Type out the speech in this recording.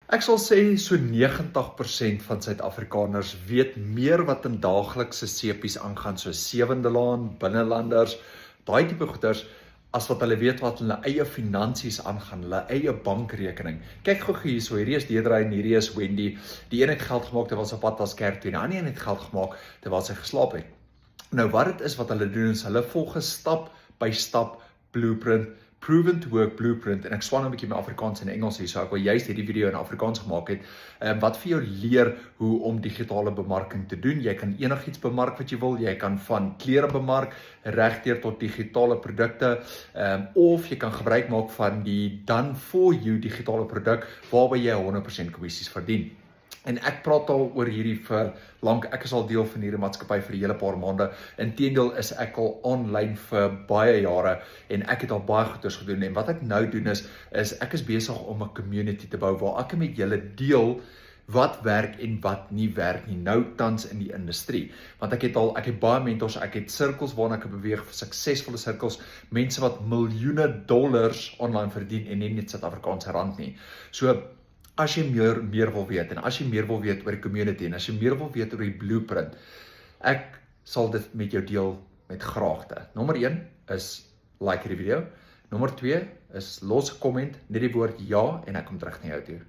Ek sal sê so 90% van Suid-Afrikaners weet meer wat in daaglikse sepies aangaan, so Sewende Laan, binnelanders, daai tipe goeders, as wat hulle weet wat hulle eie finansies aangaan, hulle eie bankrekening. Kyk gou hierso, hierdie is Deidre en hierdie is Wendy. Die een het geld gemaak terwyl sy op pad was kerk toe, en die ander een het geld gemaak terwyl sy geslaap het. Nou wat dit is wat hulle doen is hulle volg 'n stap by stap blueprint, proven to work blueprint, en ek swaan 'n bietjie met Afrikaans en Engels hier, so ek wil juist hierdie video in Afrikaans gemaak het, wat vir jou leer hoe om digitale bemarking te doen. Jy kan enigiets bemark wat jy wil, jy kan van klere bemark, regdeur tot digitale produkte, of jy kan gebruik maak van die done for you digitale produk, waarby jy 100% kommissies verdien. En ek praat al oor hierdie vir lank, ek is al deel van hierdie maatskappy vir die hele paar maande, inteendeel is ek al online vir baie jare, en ek het al baie goeders gedoen, en wat ek nou doen is ek is besig om 'n community te bou, waar ek met julle deel wat werk en wat nie werk nie, nou tans in die industrie, want ek het baie mentors, ek het sirkels waarna ek beweeg, suksesvolle sirkels, mense wat miljoene dollars online verdien, en nie net Suid-Afrikaanse rand nie, so, as jy meer wil weet, en as jy meer wil weet oor die community, en as jy meer wil weet oor die blueprint, ek sal dit met jou deel met graagte. Nommer 1 is like hierdie video. Nommer 2 is los 'n comment, net die woord ja, en ek kom terug na jou toe.